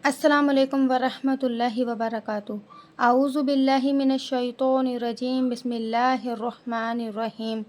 السلام علیکم ورحمۃ اللہ وبرکاتہ۔ اعوذ باللہ من الشیطان الرجیم، بسم اللہ الرحمن الرحیم۔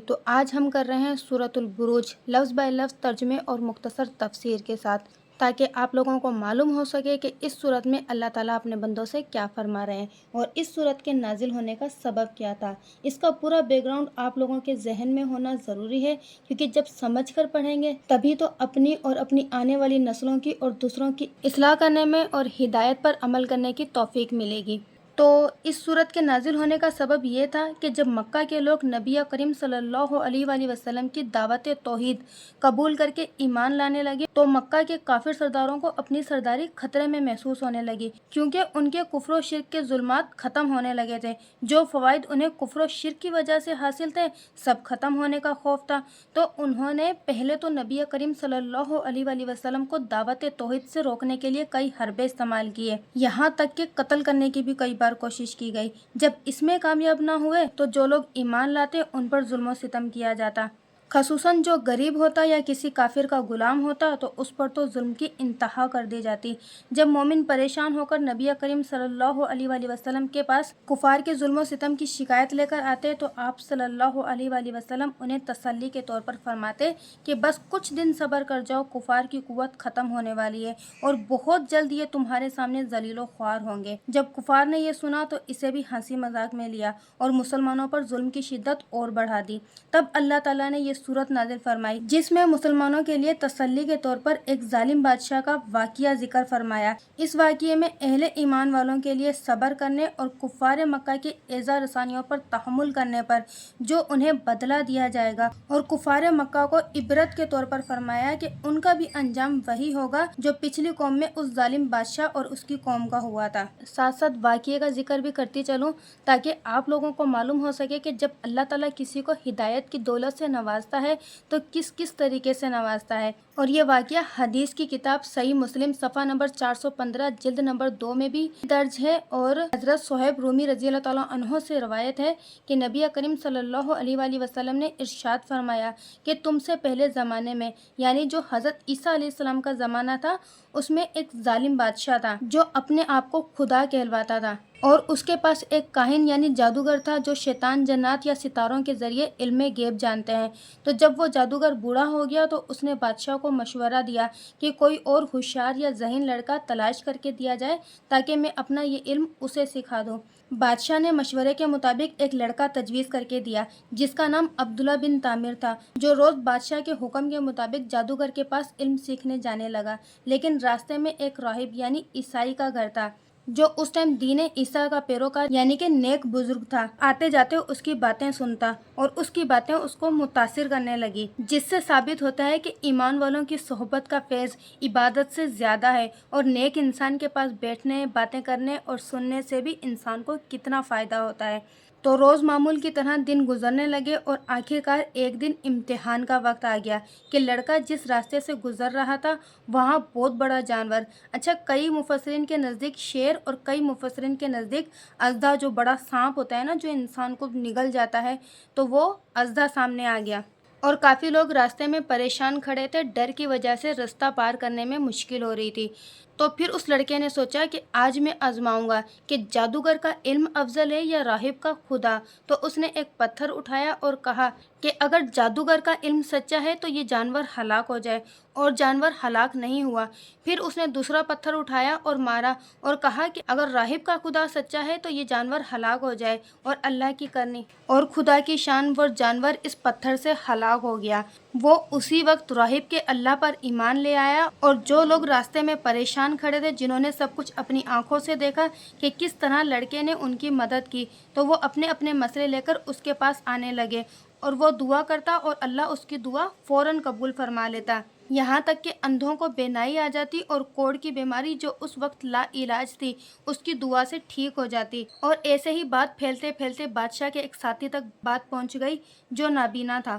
تو آج ہم کر رہے ہیں سورۃ البروج لفظ بائی لفظ ترجمے اور مختصر تفسیر کے ساتھ، تاکہ آپ لوگوں کو معلوم ہو سکے کہ اس صورت میں اللہ تعالیٰ اپنے بندوں سے کیا فرما رہے ہیں اور اس صورت کے نازل ہونے کا سبب کیا تھا۔ اس کا پورا بیک گراؤنڈ آپ لوگوں کے ذہن میں ہونا ضروری ہے، کیونکہ جب سمجھ کر پڑھیں گے تبھی تو اپنی اور اپنی آنے والی نسلوں کی اور دوسروں کی اصلاح کرنے میں اور ہدایت پر عمل کرنے کی توفیق ملے گی۔ تو اس صورت کے نازل ہونے کا سبب یہ تھا کہ جب مکہ کے لوگ نبی کریم صلی اللہ علیہ وآلہ وسلم کی دعوت توحید قبول کر کے ایمان لانے لگے، تو مکہ کے کافر سرداروں کو اپنی سرداری خطرے میں محسوس ہونے لگی، کیونکہ ان کے کفر و شرک کے ظلمات ختم ہونے لگے تھے۔ جو فوائد انہیں کفر و شرک کی وجہ سے حاصل تھے، سب ختم ہونے کا خوف تھا۔ تو انہوں نے پہلے تو نبی کریم صلی اللہ علیہ وآلہ وسلم کو دعوت توحید سے روکنے کے لیے کئی حربے استعمال کیے، یہاں تک کہ قتل کرنے کی بھی کئی بار کوشش کی گئی۔ جب اس میں کامیاب نہ ہوئے تو جو لوگ ایمان لاتے ان پر ظلم و ستم کیا جاتا، خصوصاً جو غریب ہوتا یا کسی کافر کا غلام ہوتا تو اس پر تو ظلم کی انتہا کر دی جاتی۔ جب مومن پریشان ہو کر نبی کریم صلی اللہ علیہ وآلہ وسلم کے پاس کفار کے ظلم و ستم کی شکایت لے کر آتے تو آپ صلی اللہ علیہ وآلہ وسلم انہیں تسلی کے طور پر فرماتے کہ بس کچھ دن صبر کر جاؤ، کفار کی قوت ختم ہونے والی ہے اور بہت جلد یہ تمہارے سامنے ذلیل و خوار ہوں گے۔ جب کفار نے یہ سنا تو اسے بھی ہنسی مذاق میں لیا اور مسلمانوں پر ظلم کی شدت اور بڑھا دی۔ تب اللہ تعالیٰ نے یہ سورت نازل فرمائی جس میں مسلمانوں کے لیے تسلی کے طور پر ایک ظالم بادشاہ کا واقعہ ذکر فرمایا۔ اس واقعے میں اہل ایمان والوں کے لیے صبر کرنے اور کفار مکہ کی ایذا رسانیوں پر تحمل کرنے پر جو انہیں بدلہ دیا جائے گا، اور کفار مکہ کو عبرت کے طور پر فرمایا کہ ان کا بھی انجام وہی ہوگا جو پچھلی قوم میں اس ظالم بادشاہ اور اس کی قوم کا ہوا تھا۔ ساتھ ساتھ واقعے کا ذکر بھی کرتی چلوں تاکہ آپ لوگوں کو معلوم ہو سکے کہ جب اللہ تعالیٰ کسی کو ہدایت کی دولت سے نوازتا ہے تو کس کس طریقے سے نوازتا ہے۔ اور یہ واقعہ حدیث کی کتاب صحیح مسلم صفحہ نمبر 415 جلد نمبر 2 میں بھی درج ہے، اور حضرت صہیب رومی رضی اللہ تعالیٰ عنہ سے روایت ہے کہ نبی کریم صلی اللہ علیہ وآلہ وسلم نے ارشاد فرمایا کہ تم سے پہلے زمانے میں، یعنی جو حضرت عیسیٰ علیہ السلام کا زمانہ تھا، اس میں ایک ظالم بادشاہ تھا جو اپنے آپ کو خدا کہلواتا تھا، اور اس کے پاس ایک کاہن یعنی جادوگر تھا جو شیطان، جنات یا ستاروں کے ذریعے علم غیب جانتے ہیں۔ تو جب وہ جادوگر بوڑھا ہو گیا تو اس نے بادشاہ کو مشورہ دیا کہ کوئی اور ہوشیار یا ذہین لڑکا تلاش کر کے دیا جائے تاکہ میں اپنا یہ علم اسے سکھا دوں۔ بادشاہ نے مشورے کے مطابق ایک لڑکا تجویز کر کے دیا جس کا نام عبداللہ بن تامر تھا، جو روز بادشاہ کے حکم کے مطابق جادوگر کے پاس علم سیکھنے جانے لگا۔ لیکن راستے میں ایک راہب یعنی عیسائی کا گھر تھا جو اس ٹائم دین عیسیٰ کا پیروکار یعنی کہ نیک بزرگ تھا۔ آتے جاتے اس کی باتیں سنتا اور اس کی باتیں اس کو متاثر کرنے لگی، جس سے ثابت ہوتا ہے کہ ایمان والوں کی صحبت کا فیض عبادت سے زیادہ ہے، اور نیک انسان کے پاس بیٹھنے، باتیں کرنے اور سننے سے بھی انسان کو کتنا فائدہ ہوتا ہے۔ تو روز معمول کی طرح دن گزرنے لگے اور آخرکار ایک دن امتحان کا وقت آ گیا کہ لڑکا جس راستے سے گزر رہا تھا وہاں بہت بڑا جانور، کئی مفسرین کے نزدیک شیر اور کئی مفسرین کے نزدیک اژدھا، جو بڑا سانپ ہوتا ہے نا جو انسان کو نگل جاتا ہے، تو وہ اژدھا سامنے آ گیا، اور کافی لوگ راستے میں پریشان کھڑے تھے، ڈر کی وجہ سے رستہ پار کرنے میں مشکل ہو رہی تھی۔ تو پھر اس لڑکے نے سوچا کہ آج میں آزماؤں گا کہ جادوگر کا علم افضل ہے یا راہب کا خدا۔ تو اس نے ایک پتھر اٹھایا اور کہا کہ اگر جادوگر کا علم سچا ہے تو یہ جانور ہلاک ہو جائے، اور جانور ہلاک نہیں ہوا۔ پھر اس نے دوسرا پتھر اٹھایا اور مارا اور کہا کہ اگر راہب کا خدا سچا ہے تو یہ جانور ہلاک ہو جائے، اور اللہ کی کرنی اور خدا کی شان، وہ جانور اس پتھر سے ہلاک ہو گیا۔ وہ اسی وقت راہب کے اللہ پر ایمان لے آیا، اور جو لوگ راستے میں پریشان کھڑے تھے، جنہوں نے سب کچھ اپنی آنکھوں سے دیکھا کہ کس طرح لڑکے نے ان کی مدد کی، تو وہ اپنے اپنے مسئلے لے کر اس کے پاس آنے لگے، اور وہ دعا کرتا اور اللہ اس کی دعا فوراً قبول فرما لیتا، یہاں تک کہ اندھوں کو بینائی آ جاتی اور کوڑ کی بیماری جو اس وقت لا علاج تھی اس کی دعا سے ٹھیک ہو جاتی۔ اور ایسے ہی بات پھیلتے پھیلتے بادشاہ کے ایک ساتھی تک بات پہنچ گئی جو نابینا تھا۔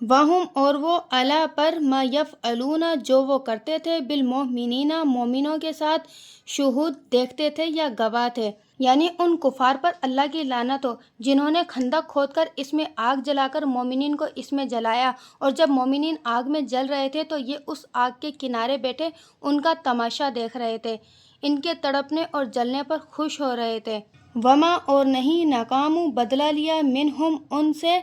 وہم اور وہ علا پر ما یفعلون جو وہ کرتے تھے بالمؤمنین مومنوں کے ساتھ شہود دیکھتے تھے یا گواہ تھے، یعنی ان کفار پر اللہ کی لعنت ہو جنہوں نے خندق کھود کر اس میں آگ جلا کر مومنین کو اس میں جلایا، اور جب مومنین آگ میں جل رہے تھے تو یہ اس آگ کے کنارے بیٹھے ان کا تماشا دیکھ رہے تھے، ان کے تڑپنے اور جلنے پر خوش ہو رہے تھے۔ وما اور نہیں ناکامو بدلہ لیا منہم ان سے،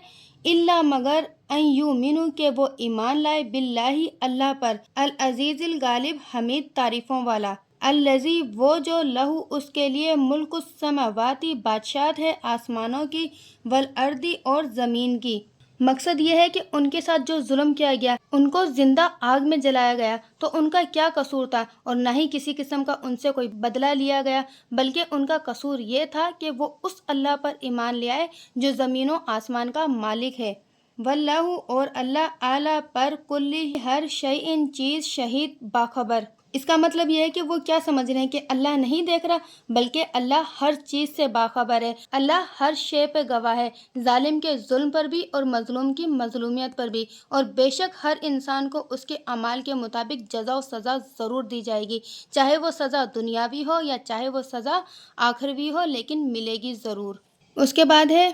الا مگر ان یؤمنوا کہ وہ ایمان لائے باللہ اللہ پر، العزیز الغالب حمید تعریفوں والا، الذی وہ جو لہو اس کے لیے ملک السماواتی بادشاہت ہے آسمانوں کی، والارضی اور زمین کی۔ مقصد یہ ہے کہ ان کے ساتھ جو ظلم کیا گیا، ان کو زندہ آگ میں جلایا گیا، تو ان کا کیا قصور تھا، اور نہ ہی کسی قسم کا ان سے کوئی بدلہ لیا گیا، بلکہ ان کا قصور یہ تھا کہ وہ اس اللہ پر ایمان لے آئے جو زمین و آسمان کا مالک ہے۔ واللہ اور اللہ اعلیٰ پر کلی ہر شیء چیز شہید باخبر۔ اس کا مطلب یہ ہے کہ وہ کیا سمجھ رہے ہیں کہ اللہ نہیں دیکھ رہا، بلکہ اللہ ہر چیز سے باخبر ہے، اللہ ہر شے پہ گواہ ہے، ظالم کے ظلم پر بھی اور مظلوم کی مظلومیت پر بھی، اور بے شک ہر انسان کو اس کے اعمال کے مطابق جزا و سزا ضرور دی جائے گی، چاہے وہ سزا دنیاوی ہو یا چاہے وہ سزا آخروی ہو، لیکن ملے گی ضرور۔ اس کے بعد ہے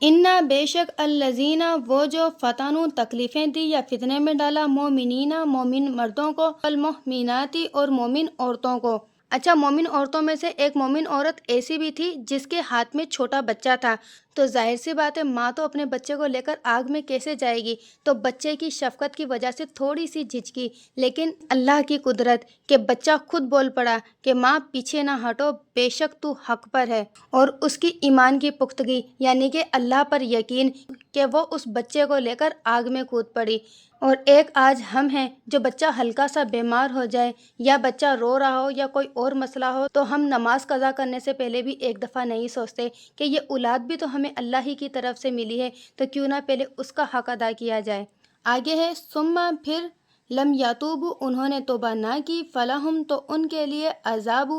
انا بے شک الذین وہ جو فتنوا تکلیفیں دی یا فتنے میں ڈالا مومنین مومن مردوں کو، والمؤمنات اور مومن عورتوں کو۔ اچھا، مومن عورتوں میں سے ایک مومن عورت ایسی بھی تھی جس کے ہاتھ میں چھوٹا بچہ تھا، تو ظاہر سی بات ہے ماں تو اپنے بچے کو لے کر آگ میں کیسے جائے گی، تو بچے کی شفقت کی وجہ سے تھوڑی سی جھجکی، لیکن اللہ کی قدرت کہ بچہ خود بول پڑا کہ ماں پیچھے نہ ہٹو، بے شک تو حق پر ہے، اور اس کی ایمان کی پختگی یعنی کہ اللہ پر یقین کہ وہ اس بچے کو لے کر آگ میں کود پڑی۔ اور ایک آج ہم ہیں جو بچہ ہلکا سا بیمار ہو جائے یا بچہ رو رہا ہو یا کوئی اور مسئلہ ہو تو ہم نماز قضا کرنے سے پہلے بھی ایک دفعہ نہیں سوچتے کہ یہ اولاد بھی تو ہمیں اللہ ہی کی طرف سے ملی ہے، تو کیوں نہ پہلے اس کا حق ادا کیا جائے۔ آگے ہے ثم پھر لم یتوبوا انہوں نے توبہ نہ کی، فلہم تو ان کے لیے عذاب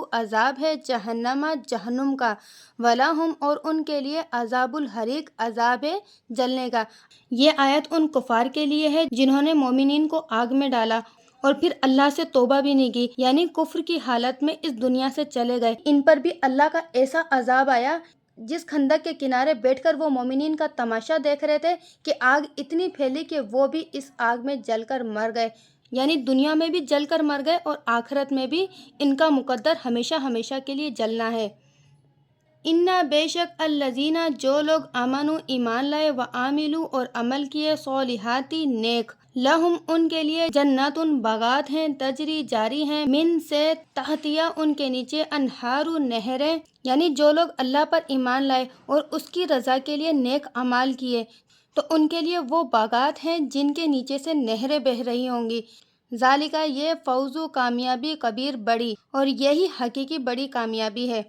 ہے جہنم جہنم کا، ولہم اور ان کے لیے عذاب الحریق عذاب ہے جلنے کا۔ یہ آیت ان کفار کے لیے ہے جنہوں نے مومنین کو آگ میں ڈالا اور پھر اللہ سے توبہ بھی نہیں کی، یعنی کفر کی حالت میں اس دنیا سے چلے گئے، ان پر بھی اللہ کا ایسا عذاب آیا۔ جس خندق کے کنارے بیٹھ کر وہ مومنین کا تماشا دیکھ رہے تھے کہ آگ اتنی پھیلی کہ وہ بھی اس آگ میں جل کر مر گئے، یعنی دنیا میں بھی جل کر مر گئے اور آخرت میں بھی ان کا مقدر ہمیشہ ہمیشہ کے لیے جلنا ہے۔ انا بے شک الذین جو لوگ آمنوا ایمان لائے وعاملوا اور عمل کیے صالحاتی نیک، لہم ان کے لیے جنات باغات ہیں، تجری جاری ہیں، من سے تحتیہ ان کے نیچے انہار نہریں، یعنی جو لوگ اللہ پر ایمان لائے اور اس کی رضا کے لیے نیک اعمال کیے تو ان کے لیے وہ باغات ہیں جن کے نیچے سے نہریں بہہ رہی ہوں گی۔ ذالک یہ فوز و کامیابی کبیر بڑی، اور یہی حقیقی بڑی کامیابی ہے۔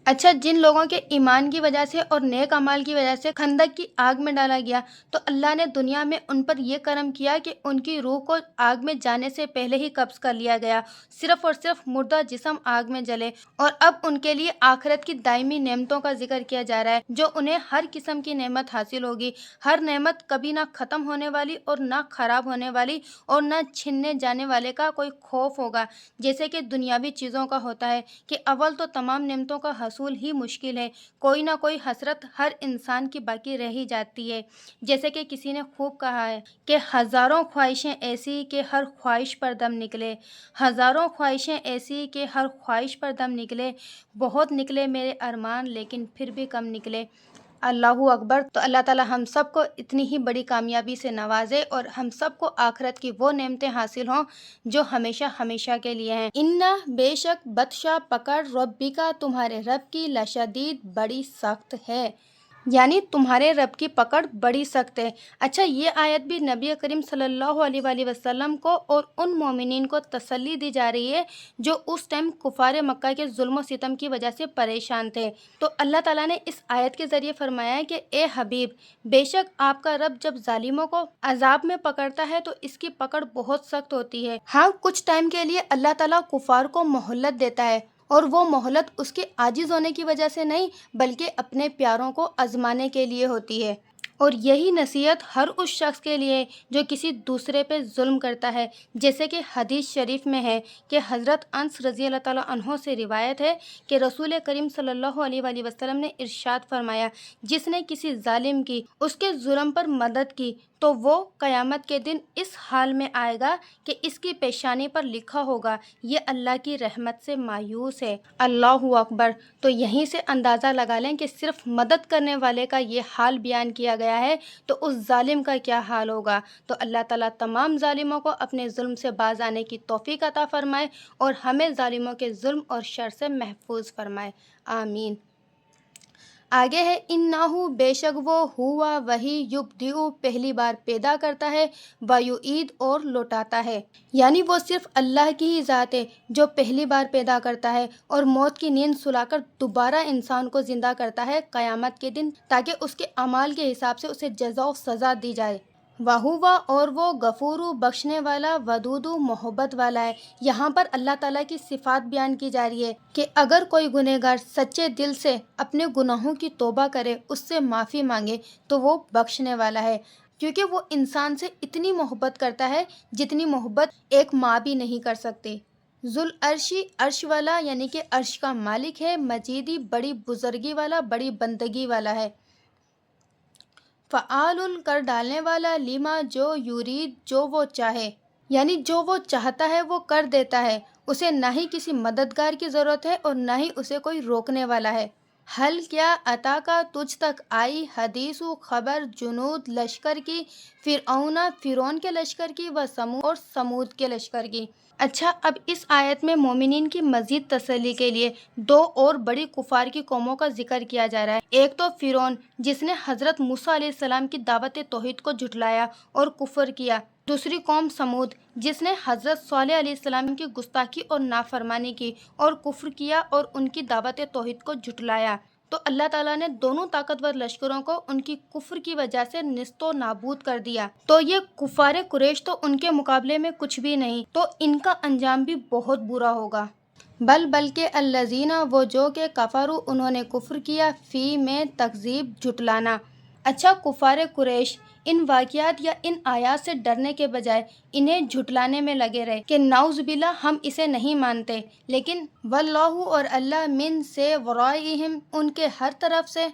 اچھا، جن لوگوں کے ایمان کی وجہ سے اور نیک اعمال کی وجہ سے خندق کی آگ میں ڈالا گیا تو اللہ نے دنیا میں ان پر یہ کرم کیا کہ ان کی روح کو آگ میں جانے سے پہلے ہی قبض کر لیا گیا، صرف اور صرف مردہ جسم آگ میں جلے، اور اب ان کے لیے آخرت کی دائمی نعمتوں کا ذکر کیا جا رہا ہے جو انہیں ہر قسم کی نعمت حاصل ہوگی، ہر نعمت کبھی نہ ختم ہونے والی اور نہ خراب ہونے والی اور نہ چھننے جانے والے کا کوئی خوف ہوگا، جیسے کہ دنیاوی چیزوں کا ہوتا ہے کہ اول تو تمام نعمتوں کا حصول ہی مشکل ہے، کوئی نہ کوئی حسرت ہر انسان کی باقی رہ ہی جاتی ہے، جیسے کہ کسی نے خوب کہا ہے کہ ہزاروں خواہشیں ایسی کہ ہر خواہش پر دم نکلے، ہزاروں خواہشیں ایسی کہ ہر خواہش پر دم نکلے، بہت نکلے میرے ارمان لیکن پھر بھی کم نکلے۔ اللہ اکبر۔ تو اللہ تعالی ہم سب کو اتنی ہی بڑی کامیابی سے نوازے اور ہم سب کو آخرت کی وہ نعمتیں حاصل ہوں جو ہمیشہ ہمیشہ کے لیے ہیں۔ انا بے شک بطشا پکڑ ربک تمہارے رب کی لشدید بڑی سخت ہے، یعنی تمہارے رب کی پکڑ بڑی سخت ہے۔ اچھا، یہ آیت بھی نبی کریم صلی اللہ علیہ وآلہ وسلم کو اور ان مومنین کو تسلی دی جا رہی ہے جو اس ٹائم کفار مکہ کے ظلم و ستم کی وجہ سے پریشان تھے۔ تو اللہ تعالیٰ نے اس آیت کے ذریعے فرمایا ہے کہ اے حبیب، بے شک آپ کا رب جب ظالموں کو عذاب میں پکڑتا ہے تو اس کی پکڑ بہت سخت ہوتی ہے۔ ہاں، کچھ ٹائم کے لیے اللہ تعالیٰ کفار کو مہلت دیتا ہے، اور وہ مہلت اس کے عاجز ہونے کی وجہ سے نہیں بلکہ اپنے پیاروں کو آزمانے کے لیے ہوتی ہے۔ اور یہی نصیحت ہر اس شخص کے لیے جو کسی دوسرے پہ ظلم کرتا ہے، جیسے کہ حدیث شریف میں ہے کہ حضرت انس رضی اللہ تعالیٰ عنہ سے روایت ہے کہ رسول کریم صلی اللہ علیہ وآلہ وسلم نے ارشاد فرمایا، جس نے کسی ظالم کی اس کے ظلم پر مدد کی تو وہ قیامت کے دن اس حال میں آئے گا کہ اس کی پیشانی پر لکھا ہوگا یہ اللہ کی رحمت سے مایوس ہے۔ اللہ اکبر۔ تو یہیں سے اندازہ لگا لیں کہ صرف مدد کرنے والے کا یہ حال بیان کیا گیا ہے تو اس ظالم کا کیا حال ہوگا۔ تو اللہ تعالیٰ تمام ظالموں کو اپنے ظلم سے باز آنے کی توفیق عطا فرمائے اور ہمیں ظالموں کے ظلم اور شر سے محفوظ فرمائے، آمین۔ آگے ہے انہو، بے شک وہ، ہوا وہی، یبدئ پہلی بار پیدا کرتا ہے، ویعید اور لوٹاتا ہے، یعنی وہ صرف اللہ کی ہی ذات ہے جو پہلی بار پیدا کرتا ہے اور موت کی نیند سلا کر دوبارہ انسان کو زندہ کرتا ہے قیامت کے دن، تاکہ اس کے اعمال کے حساب سے اسے جزا و سزا دی جائے۔ وَہُوَ، اور وہ، غفور، بخشنے والا، ودود، محبت والا ہے۔ یہاں پر اللہ تعالیٰ کی صفات بیان کی جا رہی ہے کہ اگر کوئی گنہگار سچے دل سے اپنے گناہوں کی توبہ کرے، اس سے معافی مانگے تو وہ بخشنے والا ہے، کیونکہ وہ انسان سے اتنی محبت کرتا ہے جتنی محبت ایک ماں بھی نہیں کر سکتی۔ ذوالعرشی، عرش والا یعنی کہ عرش کا مالک ہے، مجیدی، بڑی بزرگی والا، بڑی بندگی والا ہے، فعال، کر ڈالنے والا، لما، جو، یرید، جو وہ چاہے، یعنی جو وہ چاہتا ہے وہ کر دیتا ہے، اسے نہ ہی کسی مددگار کی ضرورت ہے اور نہ ہی اسے کوئی روکنے والا ہے۔ حل، کیا، عطا کا، تجھ تک آئی، حدیث، خبر، جنود، لشکر کی، فرعون کے لشکر کی، و سمود، اور سمود کے لشکر کی۔ اچھا، اب اس آیت میں مومنین کی مزید تسلی کے لیے دو اور بڑی کفار کی قوموں کا ذکر کیا جا رہا ہے۔ ایک تو فرعون، جس نے حضرت موسیٰ علیہ السلام کی دعوت توحید کو جھٹلایا اور کفر کیا۔ دوسری قوم سمود، جس نے حضرت صالح علیہ السلام کی گستاخی اور نافرمانی کی اور کفر کیا اور ان کی دعوت توحید کو جھٹلایا۔ تو اللہ تعالیٰ نے دونوں طاقتور لشکروں کو ان کی کفر کی وجہ سے نیست و نابود کر دیا۔ تو یہ کفار قریش تو ان کے مقابلے میں کچھ بھی نہیں، تو ان کا انجام بھی بہت برا ہوگا۔ بلکہ الذین، وہ جو کہ کفروا، انہوں نے کفر کیا، فی، میں، تکذیب، جھٹلانا۔ اچھا، کفار قریش ان واقعات یا ان آیات سے ڈرنے کے بجائے انہیں جھٹلانے میں لگے رہے کہ نعوذ باللہ ہم اسے نہیں مانتے، لیکن واللہ، اور اللہ، من، سے، ورائہم، ان کے ہر طرف سے،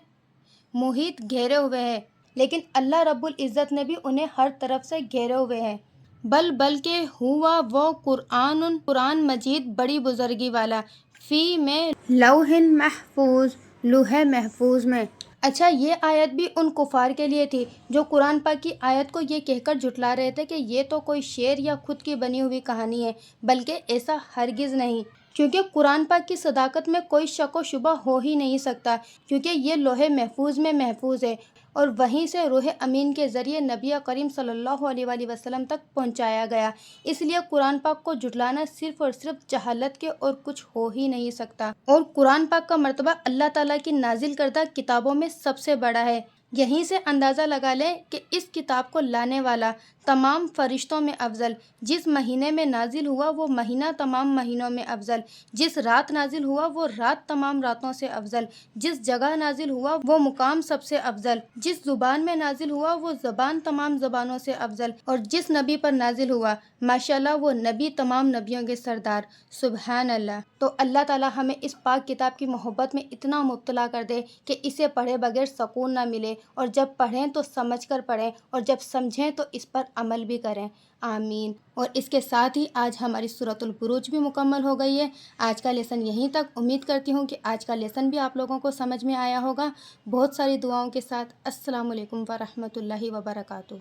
محیط، گھیرے ہوئے ہے، لیکن اللہ رب العزت نے بھی انہیں ہر طرف سے گھیرے ہوئے ہے۔ بلکہ ہوا وہ، قرآن مجید، بڑی بزرگی والا، فی، میں، لوح محفوظ، لوح محفوظ میں۔ اچھا، یہ آیت بھی ان کفار کے لیے تھی جو قرآن پاک کی آیت کو یہ کہہ کر جھٹلا رہے تھے کہ یہ تو کوئی شعر یا خود کی بنی ہوئی کہانی ہے، بلکہ ایسا ہرگز نہیں، کیونکہ قرآن پاک کی صداقت میں کوئی شک و شبہ ہو ہی نہیں سکتا، کیونکہ یہ لوح محفوظ میں محفوظ ہے اور وہیں سے روح امین کے ذریعے نبی کریم صلی اللہ علیہ وآلہ وسلم تک پہنچایا گیا۔ اس لیے قرآن پاک کو جھٹلانا صرف اور صرف جہالت کے اور کچھ ہو ہی نہیں سکتا، اور قرآن پاک کا مرتبہ اللہ تعالیٰ کی نازل کردہ کتابوں میں سب سے بڑا ہے۔ یہیں سے اندازہ لگا لیں کہ اس کتاب کو لانے والا تمام فرشتوں میں افضل، جس مہینے میں نازل ہوا وہ مہینہ تمام مہینوں میں افضل، جس رات نازل ہوا وہ رات تمام راتوں سے افضل، جس جگہ نازل ہوا وہ مقام سب سے افضل، جس زبان میں نازل ہوا وہ زبان تمام زبانوں سے افضل، اور جس نبی پر نازل ہوا ماشاءاللہ وہ نبی تمام نبیوں کے سردار، سبحان اللہ۔ تو اللہ تعالیٰ ہمیں اس پاک کتاب کی محبت میں اتنا مبتلا کر دے کہ اسے پڑھے بغیر سکون نہ ملے، اور جب پڑھیں تو سمجھ کر پڑھیں، اور جب سمجھیں تو اس پر عمل بھی کریں، آمین۔ اور اس کے ساتھ ہی آج ہماری سورۃ البروج بھی مکمل ہو گئی ہے۔ آج کا لیسن یہیں تک، امید کرتی ہوں کہ آج کا لیسن بھی آپ لوگوں کو سمجھ میں آیا ہوگا۔ بہت ساری دعاؤں کے ساتھ، السلام علیکم ورحمۃ اللہ وبرکاتہ۔